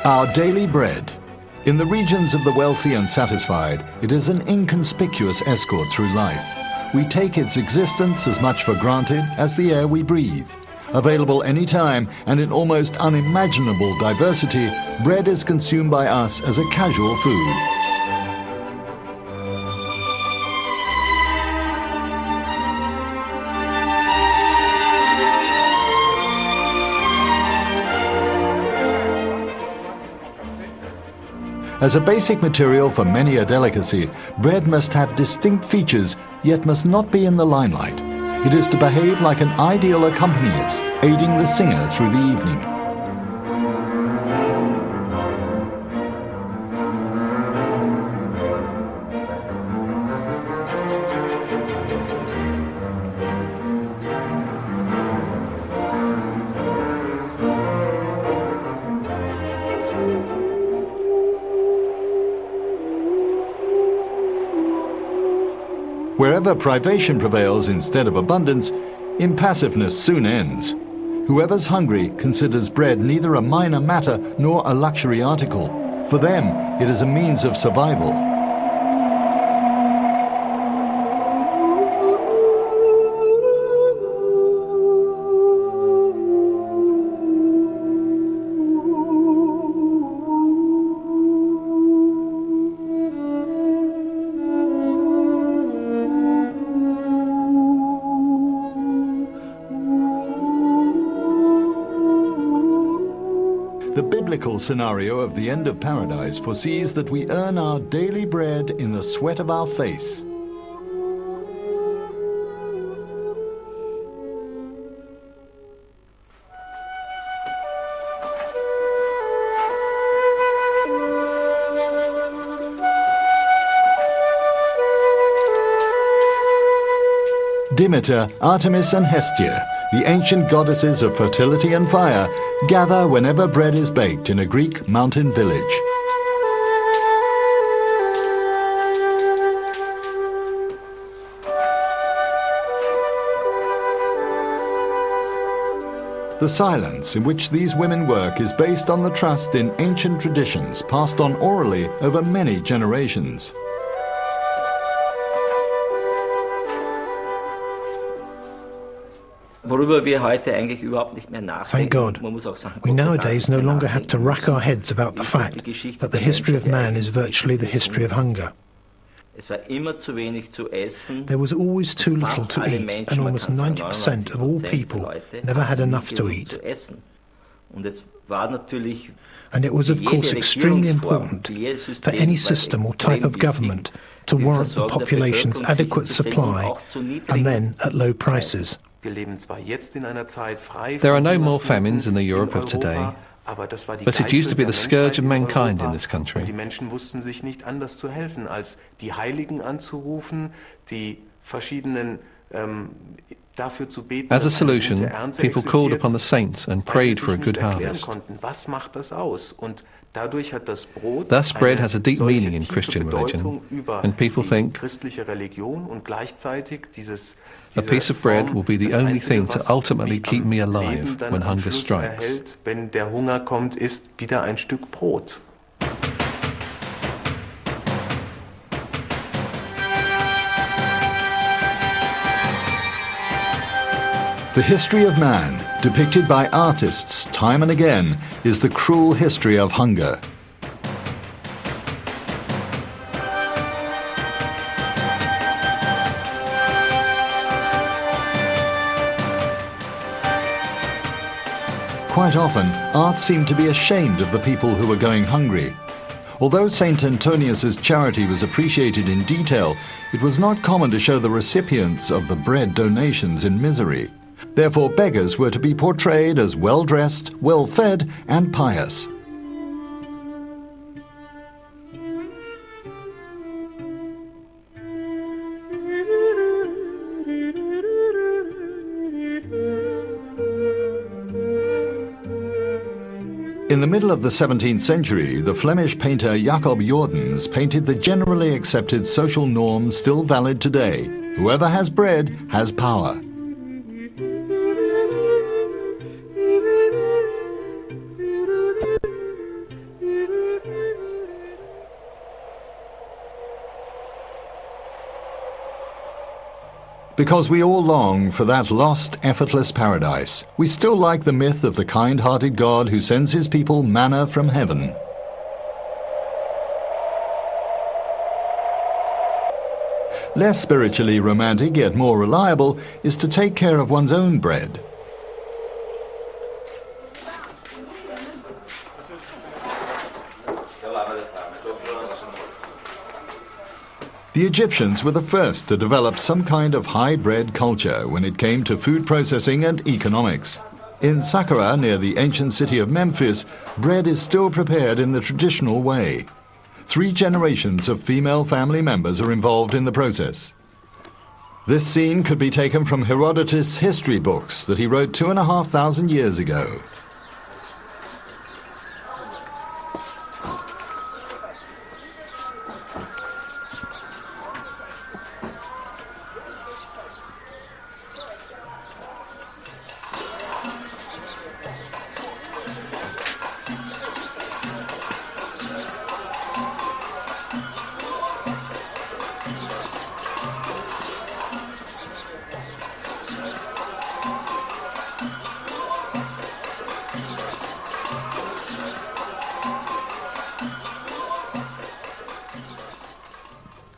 Our daily bread. In the regions of the wealthy and satisfied, it is an inconspicuous escort through life. We take its existence as much for granted as the air we breathe. Available anytime and in almost unimaginable diversity, bread is consumed by us as a casual food. As a basic material for many a delicacy, bread must have distinct features, yet must not be in the limelight. It is to behave like an ideal accompanist, aiding the singer through the evening. Wherever privation prevails instead of abundance, impassiveness soon ends. Whoever's hungry considers bread neither a minor matter nor a luxury article. For them, it is a means of survival. The biblical scenario of the end of paradise foresees that we earn our daily bread in the sweat of our face. Demeter, Artemis and Hestia, the ancient goddesses of fertility and fire, gather whenever bread is baked in a Greek mountain village. The silence in which these women work is based on the trust in ancient traditions passed on orally over many generations. Thank God, we nowadays no longer have to rack our heads about the fact that the history of man is virtually the history of hunger. There was always too little to eat, and almost 90% of all people never had enough to eat. And it was of course extremely important for any system or type of government to warrant the population's adequate supply, and then at low prices. There are no more famines in the Europe of today, but it used to be the scourge of mankind in this country. As a solution, people called upon the saints and prayed for a good harvest. Thus bread has a deep meaning in Christian religion, and people think a piece of bread will be the only thing to ultimately keep me alive when hunger strikes. The history of man, depicted by artists time and again, is the cruel history of hunger. Quite often, art seemed to be ashamed of the people who were going hungry. Although St. Antonius's charity was appreciated in detail, it was not common to show the recipients of the bread donations in misery. Therefore, beggars were to be portrayed as well-dressed, well-fed, and pious. In the middle of the 17th century, the Flemish painter Jacob Jordens painted the generally accepted social norm still valid today. Whoever has bread has power. Because we all long for that lost, effortless paradise, we still like the myth of the kind-hearted God who sends his people manna from heaven. Less spiritually romantic, yet more reliable, is to take care of one's own bread. The Egyptians were the first to develop some kind of high-bread culture when it came to food processing and economics. In Saqqara, near the ancient city of Memphis, bread is still prepared in the traditional way. 3 generations of female family members are involved in the process. This scene could be taken from Herodotus' history books that he wrote 2,500 years ago.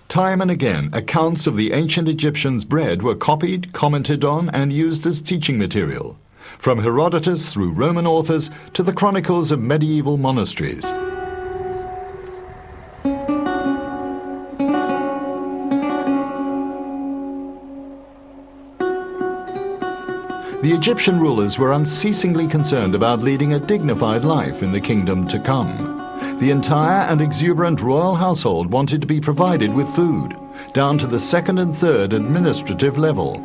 Time and again, accounts of the ancient Egyptians' bread were copied, commented on, and used as teaching material, from Herodotus through Roman authors to the chronicles of medieval monasteries. The Egyptian rulers were unceasingly concerned about leading a dignified life in the kingdom to come. The entire and exuberant royal household wanted to be provided with food, down to the 2nd and 3rd administrative level.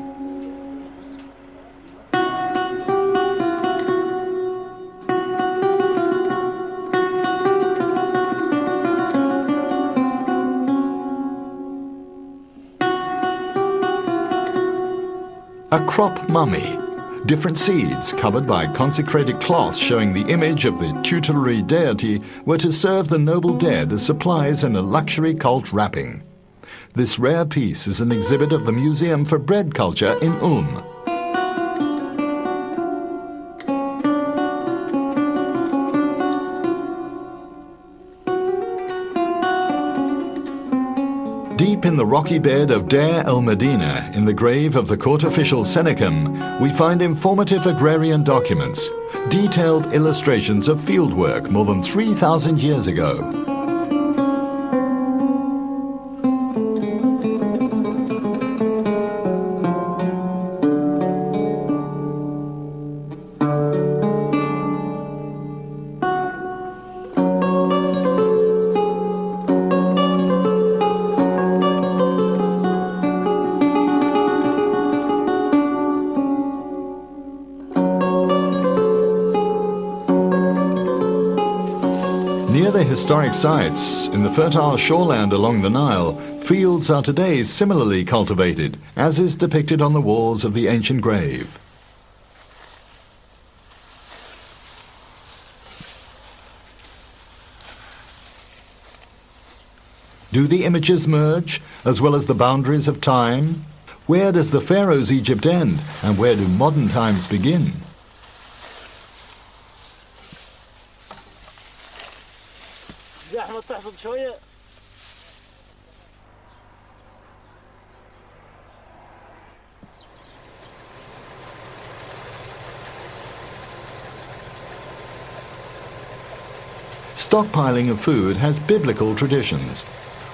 A crop mummy. Different seeds, covered by consecrated cloths showing the image of the tutelary deity, were to serve the noble dead as supplies in a luxury cult wrapping. This rare piece is an exhibit of the Museum for Bread Culture in Ulm. Deep in the rocky bed of Deir el-Medina, in the grave of the court official Senechem, we find informative agrarian documents, detailed illustrations of fieldwork more than 3,000 years ago. Near the historic sites, in the fertile shoreland along the Nile, fields are today similarly cultivated, as is depicted on the walls of the ancient grave. Do the images merge, as well as the boundaries of time? Where does the Pharaoh's Egypt end, and where do modern times begin? Stockpiling of food has biblical traditions.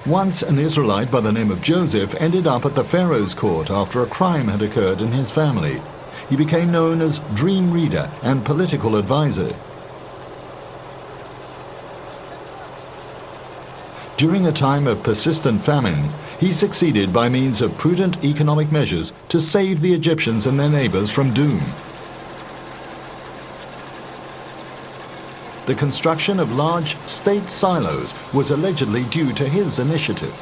Once an Israelite by the name of Joseph ended up at the Pharaoh's court after a crime had occurred in his family. He became known as dream reader and political advisor. During a time of persistent famine, he succeeded by means of prudent economic measures to save the Egyptians and their neighbors from doom. The construction of large state silos was allegedly due to his initiative.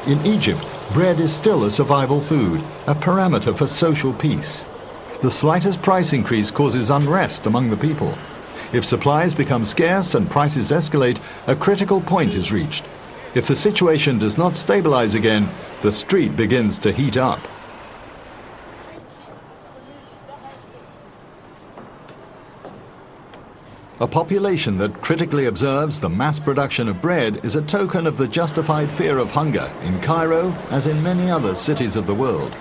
In Egypt, bread is still a survival food, a parameter for social peace. The slightest price increase causes unrest among the people. If supplies become scarce and prices escalate, a critical point is reached. If the situation does not stabilize again, the street begins to heat up. A population that critically observes the mass production of bread is a token of the justified fear of hunger in Cairo as in many other cities of the world.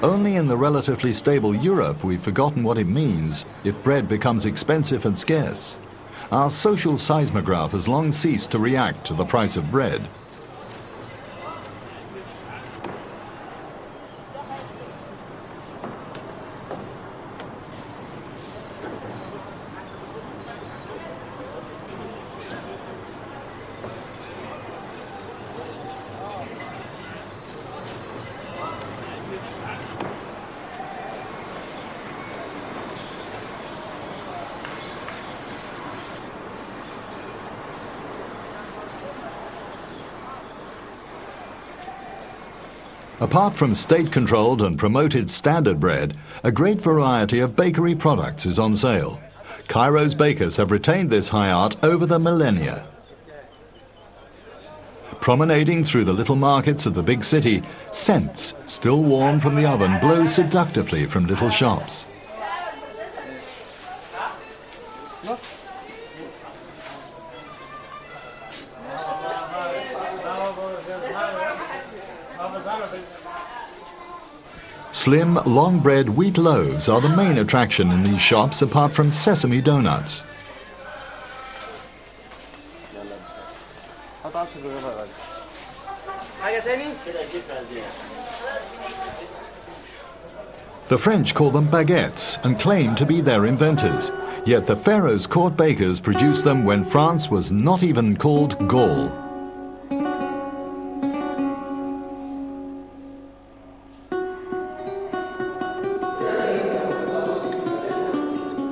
Only in the relatively stable Europe we've forgotten what it means if bread becomes expensive and scarce. Our social seismograph has long ceased to react to the price of bread. Apart from state-controlled and promoted standard bread, a great variety of bakery products is on sale. Cairo's bakers have retained this high art over the millennia. Promenading through the little markets of the big city, scents, still warm from the oven, blow seductively from little shops. Slim, long-bread wheat loaves are the main attraction in these shops, apart from sesame donuts. The French call them baguettes and claim to be their inventors, yet the Pharaoh's court bakers produced them when France was not even called Gaul.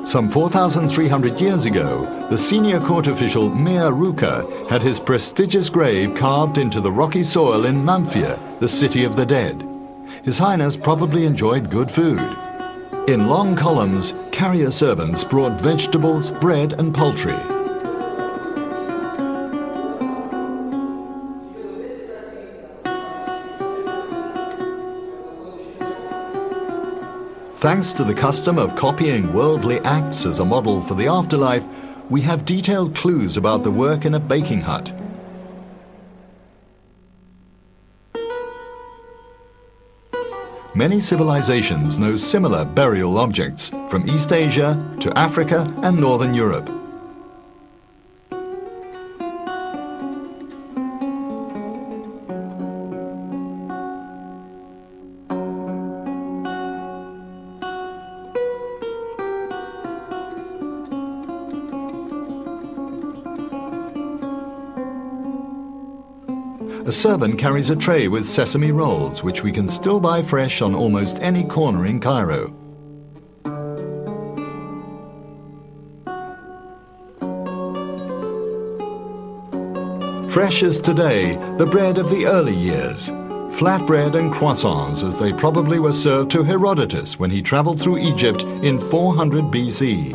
Some 4,300 years ago, the senior court official Mir Ruka had his prestigious grave carved into the rocky soil in Manfia, the city of the dead. His Highness probably enjoyed good food. In long columns, carrier servants brought vegetables, bread and poultry. Thanks to the custom of copying worldly acts as a model for the afterlife, we have detailed clues about the work in a baking hut. Many civilizations know similar burial objects, from East Asia to Africa and Northern Europe. A servant carries a tray with sesame rolls, which we can still buy fresh on almost any corner in Cairo. Fresh as today, the bread of the early years. Flatbread and croissants, as they probably were served to Herodotus when he traveled through Egypt in 400 BC.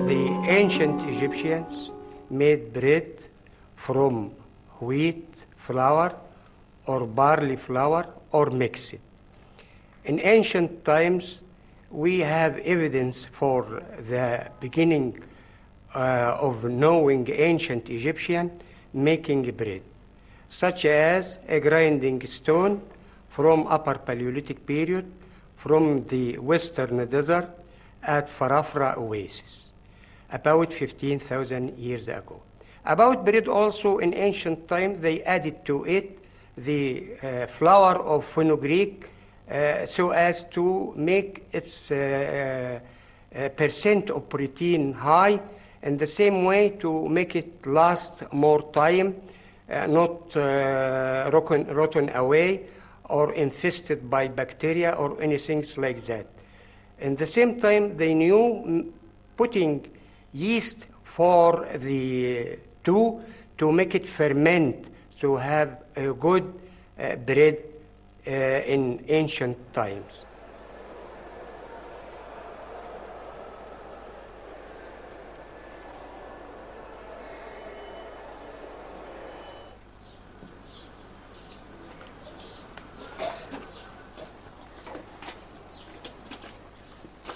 The ancient Egyptians made bread from wheat flour or barley flour or mix it. In ancient times, we have evidence for the beginning of knowing ancient Egyptian making bread, such as a grinding stone from Upper Paleolithic period from the Western Desert at Farafra Oasis, about 15,000 years ago. About bread also, in ancient times, they added to it the flour of fenugreek so as to make its percent of protein high, and the same way to make it last more time, not rotten away or infested by bacteria or anything like that. At the same time, they knew putting yeast for the dough to make it ferment to have a good bread in ancient times.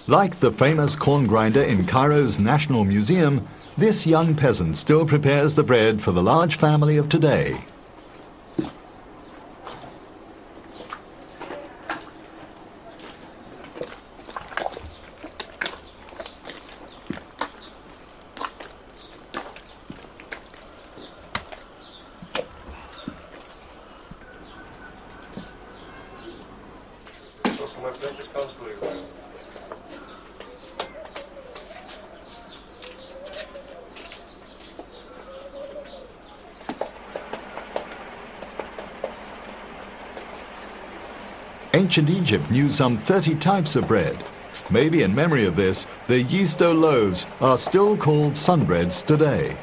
Like the famous corn grinder in Cairo's National Museum, this young peasant still prepares the bread for the large family of today. Ancient Egypt knew some 30 types of bread. Maybe in memory of this, the yeasto loaves are still called sunbreads today.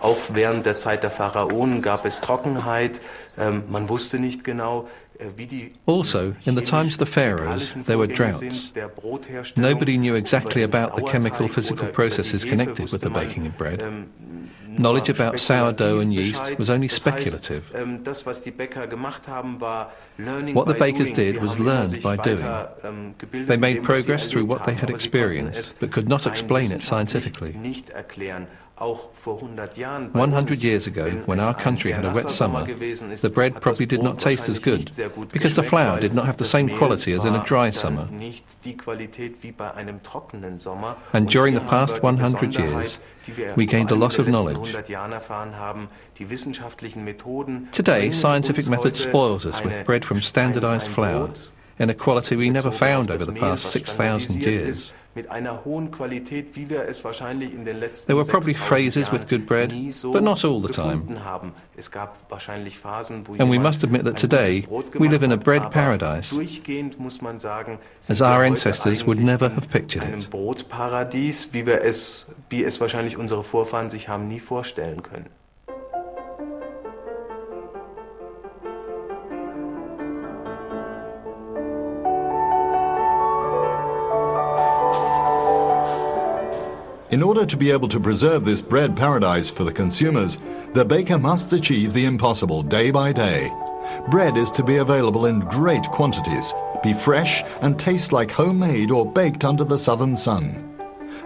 Auch während der Zeit der Pharaonen gab es Trockenheit. Man wusste nicht genau, wie die. Also, in the times of the pharaohs, there were droughts. Nobody knew exactly about the chemical, physical processes connected with the baking of bread. Knowledge about sourdough and yeast was only speculative. What the bakers did was learned by doing. They made progress through what they had experienced, but could not explain it scientifically. 100 years ago, when our country had a wet summer, the bread probably did not taste as good, because the flour did not have the same quality as in a dry summer. And during the past 100 years, we gained a lot of knowledge. Today, scientific method spoils us with bread from standardized flour, in a quality we never found over the past 6,000 years. There were probably phases with good bread, but not all the time. And we must admit that today we live in a bread paradise, as our ancestors would never have pictured it. Wie es wahrscheinlich unsere Vorfahren sich haben nie vorstellen können. In order to be able to preserve this bread paradise for the consumers, the baker must achieve the impossible day by day. Bread is to be available in great quantities, be fresh and taste like homemade or baked under the southern sun.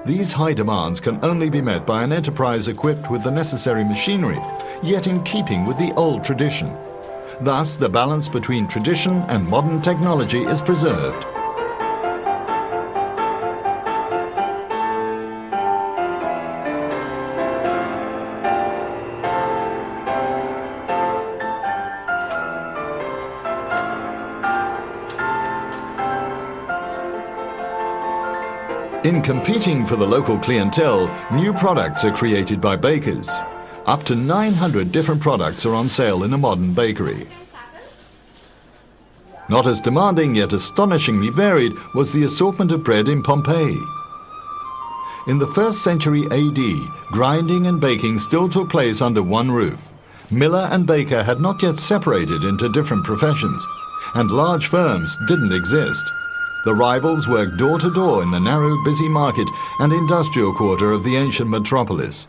These high demands can only be met by an enterprise equipped with the necessary machinery, yet in keeping with the old tradition. Thus, the balance between tradition and modern technology is preserved. In competing for the local clientele, new products are created by bakers. Up to 900 different products are on sale in a modern bakery. Not as demanding yet astonishingly varied was the assortment of bread in Pompeii. In the 1st century AD, grinding and baking still took place under one roof. Miller and baker had not yet separated into different professions, and large firms didn't exist. The rivals worked door to door in the narrow, busy market and industrial quarter of the ancient metropolis.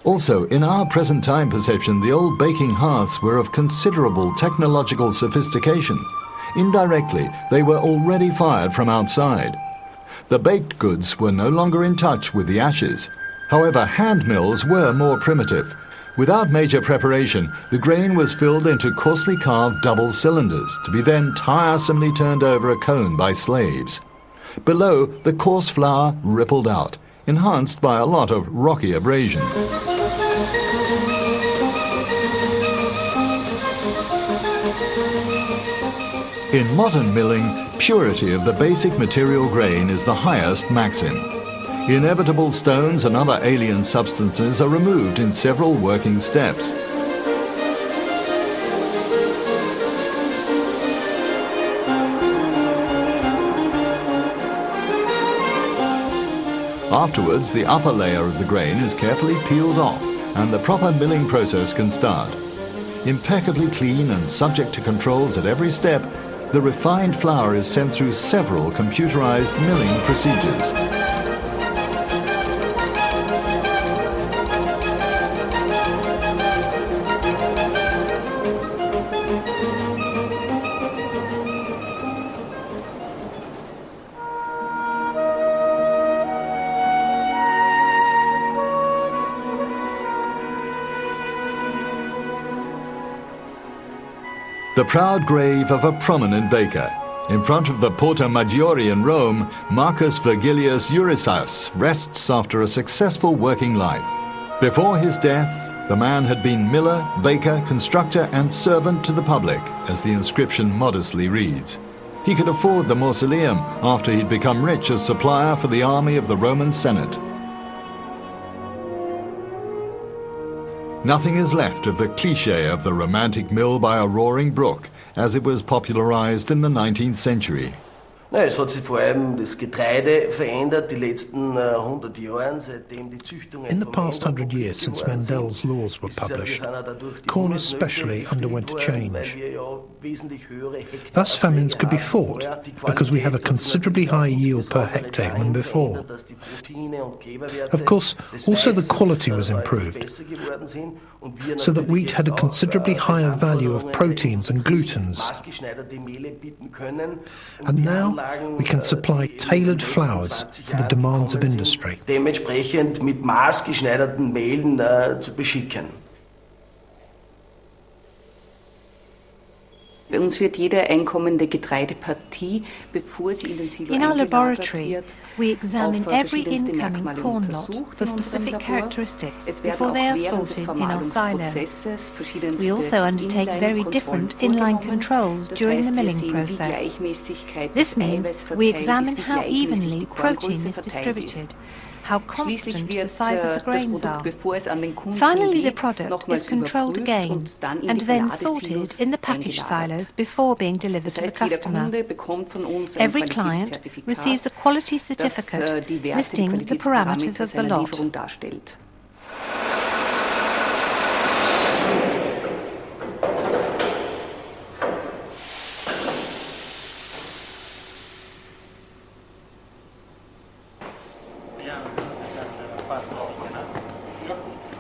Also, in our present time perception, the old baking hearths were of considerable technological sophistication. Indirectly, they were already fired from outside. The baked goods were no longer in touch with the ashes. However, hand mills were more primitive. Without major preparation, the grain was filled into coarsely carved double cylinders, to be then tiresomely turned over a cone by slaves. Below, the coarse flour rippled out. enhanced by a lot of rocky abrasion. In modern milling, purity of the basic material grain is the highest maxim. Inevitable stones and other alien substances are removed in several working steps. Afterwards, the upper layer of the grain is carefully peeled off and the proper milling process can start. Impeccably clean and subject to controls at every step, the refined flour is sent through several computerized milling procedures. The proud grave of a prominent baker. In front of the Porta Maggiore in Rome, Marcus Virgilius Eurysaus rests after a successful working life. Before his death, the man had been miller, baker, constructor and servant to the public, as the inscription modestly reads. He could afford the mausoleum after he'd become rich as supplier for the army of the Roman Senate. Nothing is left of the cliché of the romantic mill by a roaring brook, as it was popularized in the 19th century. Es hat sich vor allem das Getreide verändert, die letzten 100 Jahre, seitdem die Züchtungen. In the past 100 years since Mendel's laws were published, corn especially underwent a change. Thus famines could be fought because we have a considerably higher yield per hectare than before. Of course, also the quality was improved, so that wheat had a considerably higher value of proteins and glutens. And now we can supply tailored flours for the demands of industry. Dementsprechend mit maßgeschneiderten Mehlen zu beschicken. Bei uns wird jede einkommende Getreidepartie, bevor sie in den Silo In our eingelagert laboratory, wird, we examine auf every verschiedenste incoming Merkmale corn lot untersucht for in unserem specific Labor. characteristics Es werden before auch they are während des sorted in our silo. Vermahlungsprozesses verschiedenste We also undertake very different inline controls during the milling process. This means we examine how evenly protein is distributed, how constant the size of the grains are. Finally, the product is controlled again and then sorted in the package silos before being delivered to the customer. Every client receives a quality certificate listing the parameters of the lot.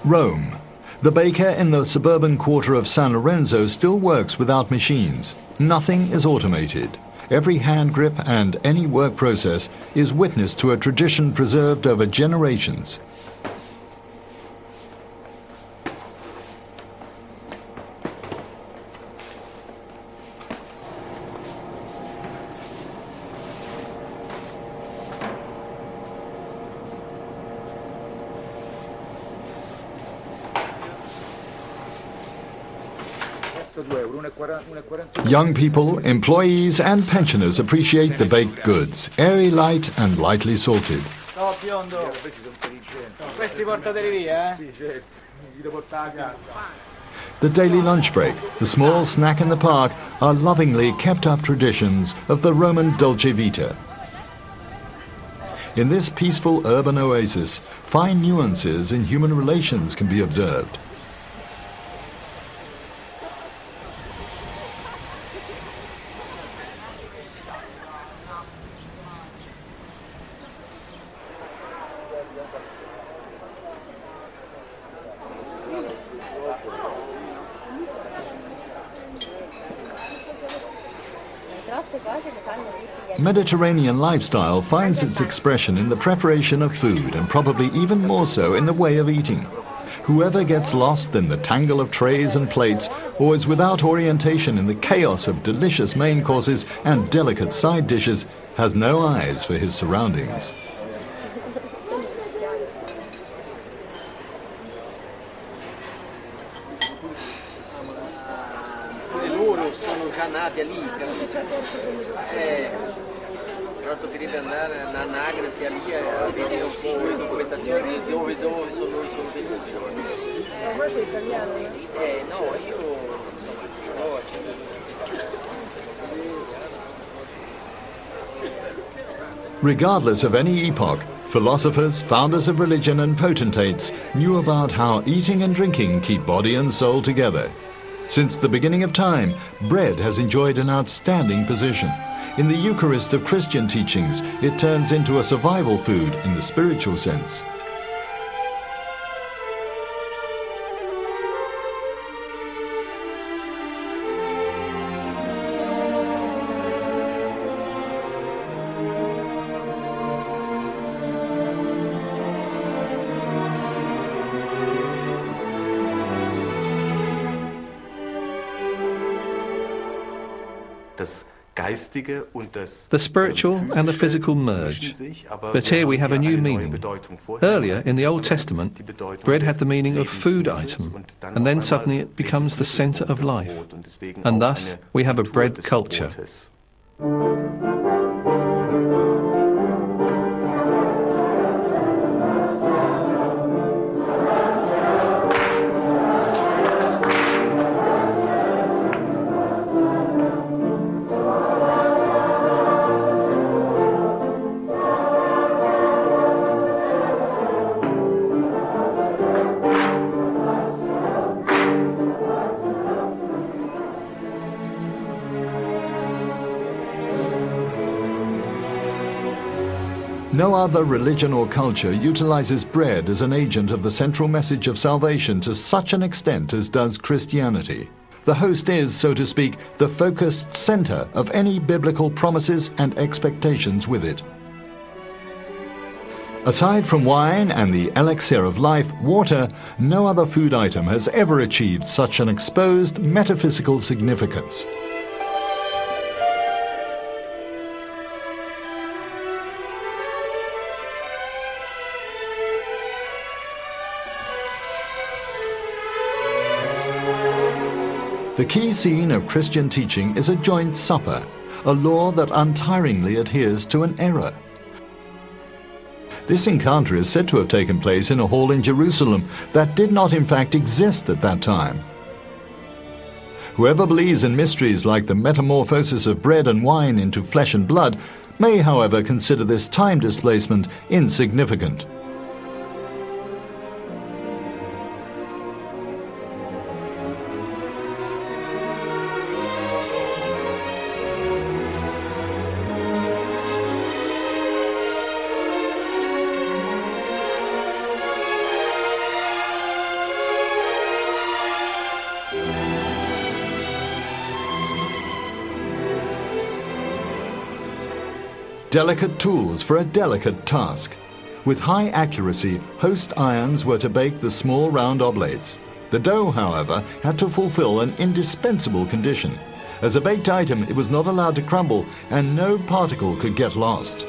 Rome. The baker in the suburban quarter of San Lorenzo still works without machines. Nothing is automated. Every hand grip and any work process is witness to a tradition preserved over generations. Young people, employees and pensioners appreciate the baked goods, airy, light and lightly salted. The daily lunch break, the small snack in the park are lovingly kept up traditions of the Roman dolce vita. In this peaceful urban oasis, fine nuances in human relations can be observed. Mediterranean lifestyle finds its expression in the preparation of food and probably even more so in the way of eating. Whoever gets lost in the tangle of trays and plates or is without orientation in the chaos of delicious main courses and delicate side dishes has no eyes for his surroundings. sono già nati lì. Però toccherebbe andare all'anagrafe lì a vedere un po' le documentazioni di dove sono venuti. Ma sei italiano? No, io insomma ce l'ho Regardless of any epoch, philosophers, founders of religion and potentates knew about how eating and drinking keep body and soul together. Since the beginning of time, bread has enjoyed an outstanding position. In the Eucharist of Christian teachings, it turns into a survival food in the spiritual sense. The spiritual and the physical merge, but here we have a new meaning. Earlier, in the Old Testament, bread had the meaning of food item, and then suddenly it becomes the centre of life, and thus we have a bread culture. No other religion or culture utilizes bread as an agent of the central message of salvation to such an extent as does Christianity. The host is, so to speak, the focused center of any biblical promises and expectations with it. Aside from wine and the elixir of life, water, no other food item has ever achieved such an exposed metaphysical significance. The key scene of Christian teaching is a joint supper, a law that untiringly adheres to an error. This encounter is said to have taken place in a hall in Jerusalem that did not in fact exist at that time. Whoever believes in mysteries like the metamorphosis of bread and wine into flesh and blood may, however, consider this time displacement insignificant. Delicate tools for a delicate task. With high accuracy, host irons were to bake the small round oblates. The dough, however, had to fulfill an indispensable condition. As a baked item, it was not allowed to crumble, and no particle could get lost.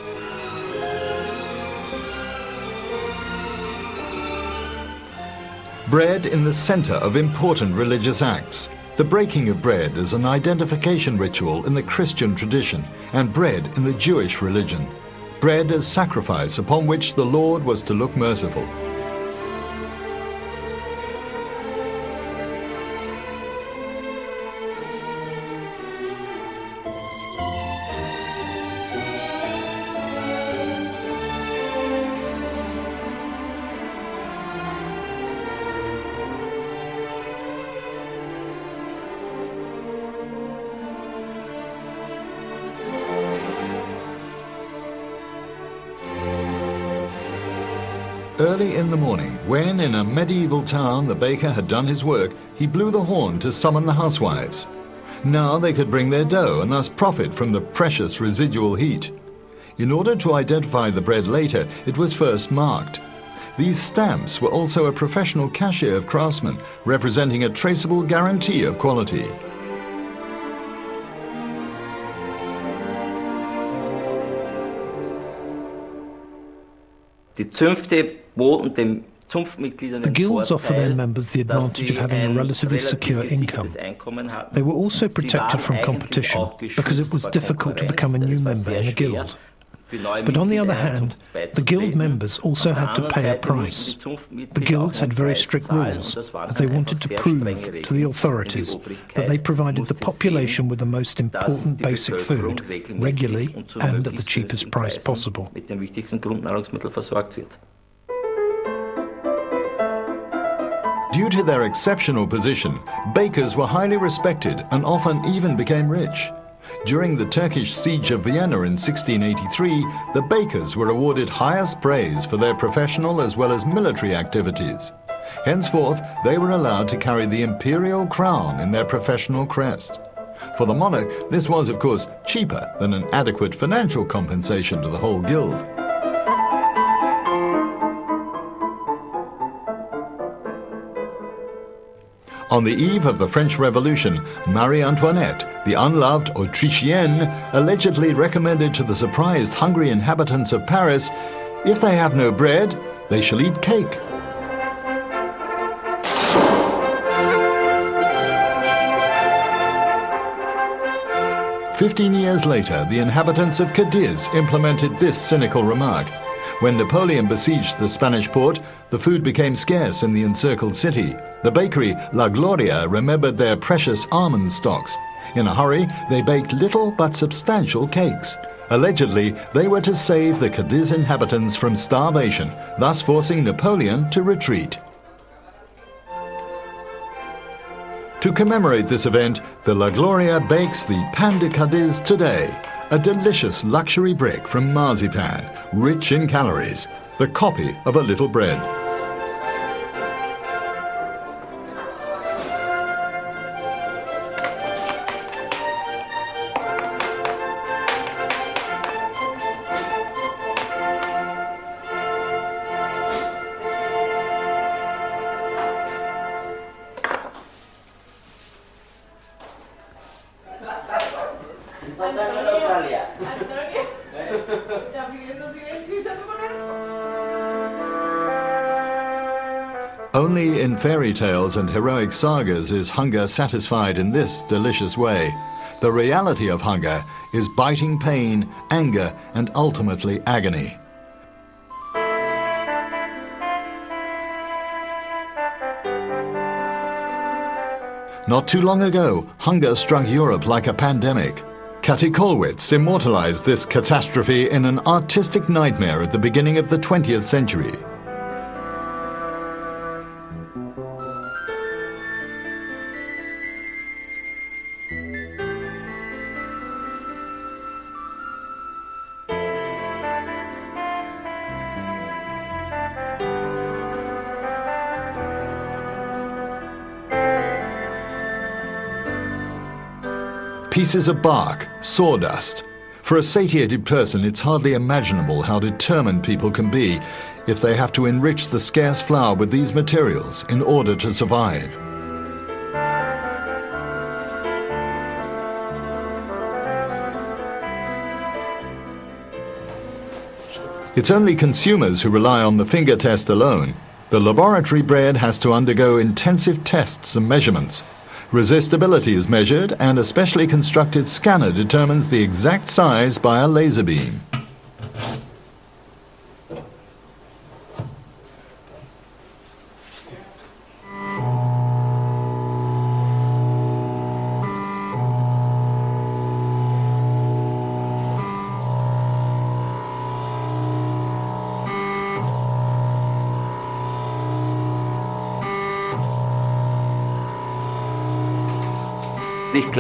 Bread in the center of important religious acts. The breaking of bread is an identification ritual in the Christian tradition, and bread in the Jewish religion. Bread as sacrifice upon which the Lord was to look merciful. Early in the morning, when in a medieval town the baker had done his work, he blew the horn to summon the housewives. Now they could bring their dough and thus profit from the precious residual heat. In order to identify the bread later, it was first marked. These stamps were also a professional cachet of craftsmen, representing a traceable guarantee of quality. Die Zünfte boten dem The guilds offer their members the advantage of having a relatively secure income. They were also protected from competition because it was difficult to become a new member in a guild. But on the other hand, the guild members also had to pay a price. The guilds had very strict rules, as they wanted to prove to the authorities that they provided the population with the most important basic food, regularly and at the cheapest price possible. Due to their exceptional position, bakers were highly respected and often even became rich. During the Turkish siege of Vienna in 1683, the bakers were awarded highest praise for their professional as well as military activities. Henceforth, they were allowed to carry the imperial crown in their professional crest. For the monarch, this was, of course, cheaper than an adequate financial compensation to the whole guild. On the eve of the French Revolution, Marie Antoinette, the unloved Autrichienne, allegedly recommended to the surprised hungry inhabitants of Paris, if they have no bread, they shall eat cake. "15 years later, the inhabitants of Cadiz implemented this cynical remark. When Napoleon besieged the Spanish port, the food became scarce in the encircled city. The bakery La Gloria remembered their precious almond stocks. In a hurry, they baked little but substantial cakes. Allegedly, they were to save the Cadiz inhabitants from starvation, thus forcing Napoleon to retreat." To commemorate this event, the La Gloria bakes the Pan de Cadiz today, a delicious luxury brick from marzipan, rich in calories, the copy of a little bread. Only in fairy tales and heroic sagas is hunger satisfied in this delicious way. The reality of hunger is biting pain, anger, and ultimately agony. Not too long ago, hunger struck Europe like a pandemic. Kati Kollwitz immortalized this catastrophe in an artistic nightmare at the beginning of the 20th century. Pieces of bark, sawdust. For a satiated person, it's hardly imaginable how determined people can be if they have to enrich the scarce flour with these materials in order to survive. It's only consumers who rely on the finger test alone. The laboratory bread has to undergo intensive tests and measurements. Resistibility is measured, and a specially constructed scanner determines the exact size by a laser beam.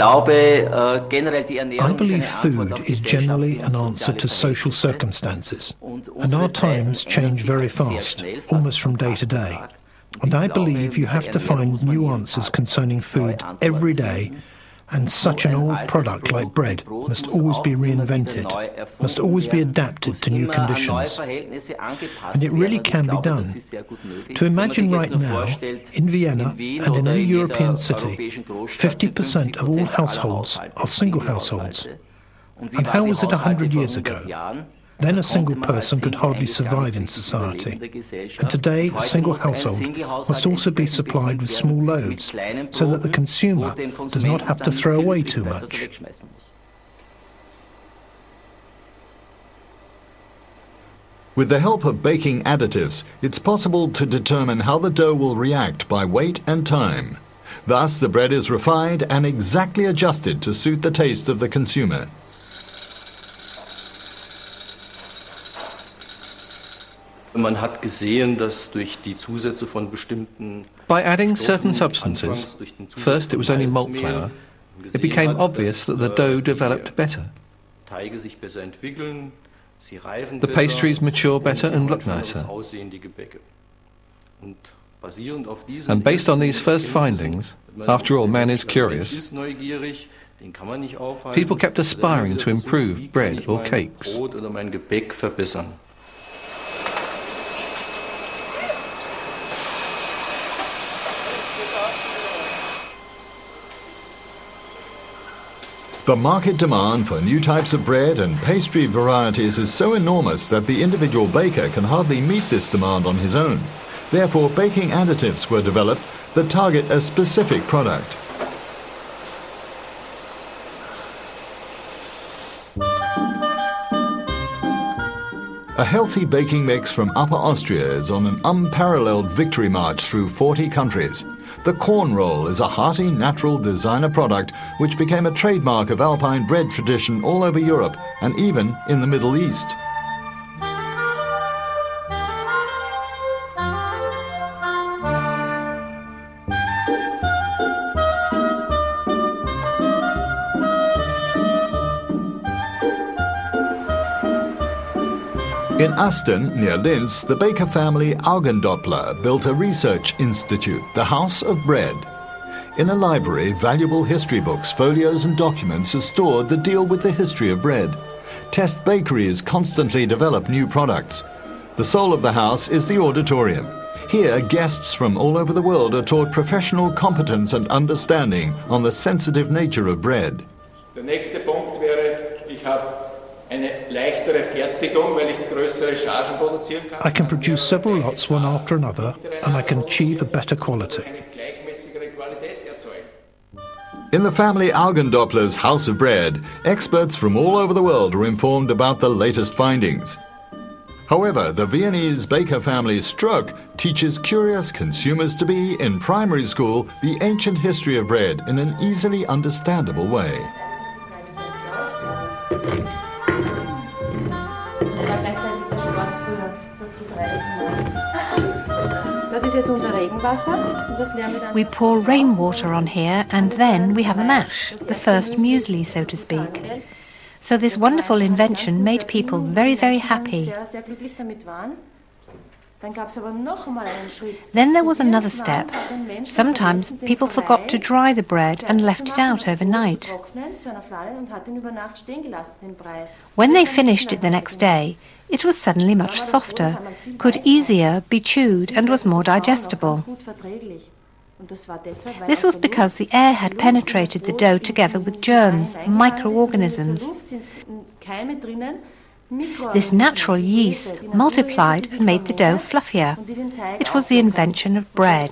I believe food is generally an answer to social circumstances, and our times change very fast, almost from day to day. And I believe you have to find new answers concerning food every day, and such an old product like bread must always be reinvented, must always be adapted to new conditions. And it really can be done. To imagine right now, in Vienna and in any European city, 50% of all households are single households. And how was it 100 years ago? Then a single person could hardly survive in society. And today, a single household must also be supplied with small loads so that the consumer does not have to throw away too much. With the help of baking additives, it's possible to determine how the dough will react by weight and time. Thus, the bread is refined and exactly adjusted to suit the taste of the consumer. Man hat gesehen, dass durch die Zusätze von bestimmten By adding certain substances, first it was only malt flour, it became obvious that the dough developed better. Teige sich besser entwickeln, sie reifen The besser, pastries mature better and look nicer. aussehen die Gebäcke. Und basierend auf diesen And based on these first findings, after all, man is curious, ist neugierig, den kann man nicht aufhalten. people kept aspiring to improve bread or cakes. Brot oder mein Gebäck verbessern. The market demand for new types of bread and pastry varieties is so enormous that the individual baker can hardly meet this demand on his own. Therefore, baking additives were developed that target a specific product. A healthy baking mix from Upper Austria is on an unparalleled victory march through 40 countries. The corn roll is a hearty, natural designer product which became a trademark of Alpine bread tradition all over Europe and even in the Middle East. In Asten, near Linz, the baker family Augendoppler built a research institute, the House of Bread. In a library, valuable history books, folios and documents are stored that deal with the history of bread. Test bakeries constantly develop new products. The soul of the house is the auditorium. Here, guests from all over the world are taught professional competence and understanding on the sensitive nature of bread. Der nächste Punkt wäre, ich habe eine leichtere Fertigung, weil ich größere Chargen produzieren kann. I can produce several lots one after another, and I can achieve a better quality. Eine gleichmäßigere Qualität erzeugen. In the family Augendoppler's House of Bread, experts from all over the world are informed about the latest findings. However, the Viennese baker family Struck teaches curious consumers to be, in primary school, the ancient history of bread in an easily understandable way. We pour rainwater on here and then we have a mash, the first muesli, so to speak. So this wonderful invention made people very, very happy. Then there was another step. Sometimes people forgot to dry the bread and left it out overnight. When they finished it the next day, it was suddenly much softer, could easier be chewed and was more digestible. This was because the air had penetrated the dough together with germs, microorganisms. This natural yeast multiplied and made the dough fluffier. It was the invention of bread.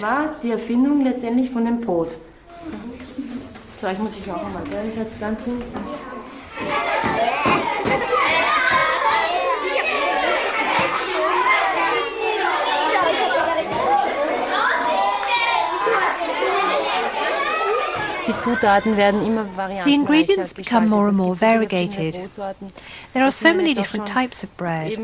The ingredients become more and more variegated. There are so many different types of bread.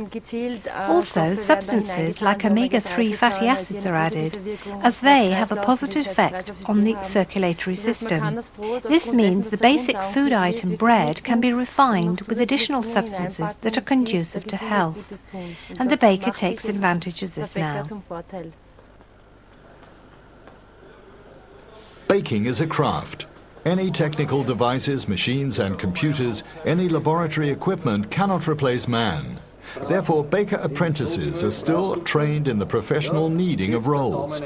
Also, substances like omega-3 fatty acids are added, as they have a positive effect on the circulatory system. This means the basic food item bread can be refined with additional substances that are conducive to health, and the baker takes advantage of this now. Baking is a craft. Any technical devices, machines and computers, any laboratory equipment cannot replace man. Therefore, baker apprentices are still trained in the professional kneading of rolls.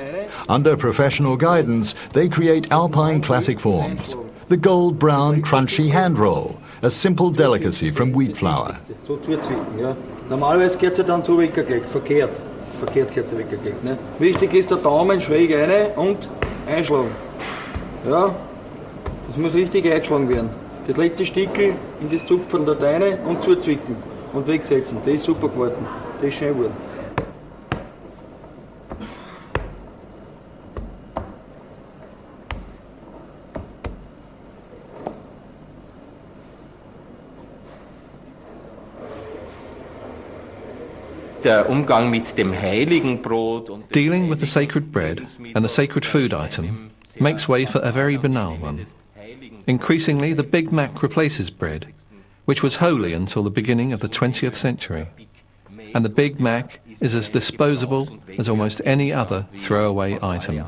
Under professional guidance, they create Alpine classic forms. The gold-brown, crunchy hand roll, a simple delicacy from wheat flour. So zuzwicken, ja. Normalerweise geht es ja dann so weggelegt, verkehrt. Verkehrt geht es ja weggelegt. Ne? Wichtig ist der Daumen schräg rein und einschlagen. Ja, das muss richtig eingeschlagen werden. Das letzte Stickel in das Zupfen da rein und zuzwicken und wegsetzen. Das ist super geworden. Das ist schön geworden. Dealing with the sacred bread and the sacred food item makes way for a very banal one. Increasingly, the Big Mac replaces bread, which was holy until the beginning of the 20th century. And the Big Mac is as disposable as almost any other throwaway item.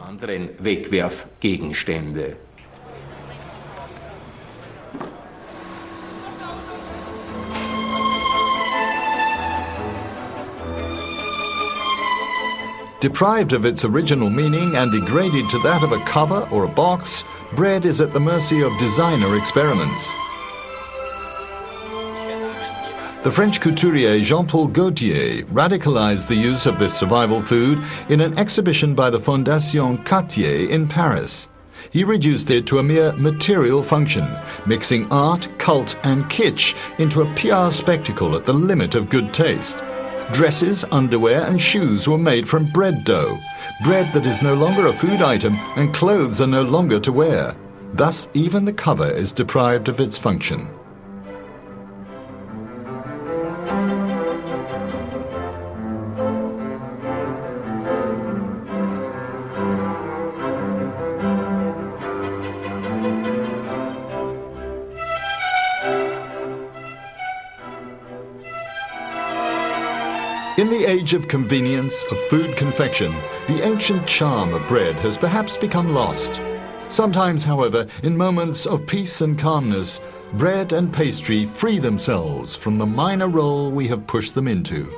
Deprived of its original meaning and degraded to that of a cover or a box, bread is at the mercy of designer experiments. The French couturier Jean-Paul Gaultier radicalized the use of this survival food in an exhibition by the Fondation Cartier in Paris. He reduced it to a mere material function, mixing art, cult and kitsch into a PR spectacle at the limit of good taste. Dresses, underwear and shoes were made from bread dough, bread that is no longer a food item and clothes are no longer to wear. Thus, even the cover is deprived of its function. In the age of convenience, of food confection, the ancient charm of bread has perhaps become lost. Sometimes, however, in moments of peace and calmness, bread and pastry free themselves from the minor role we have pushed them into.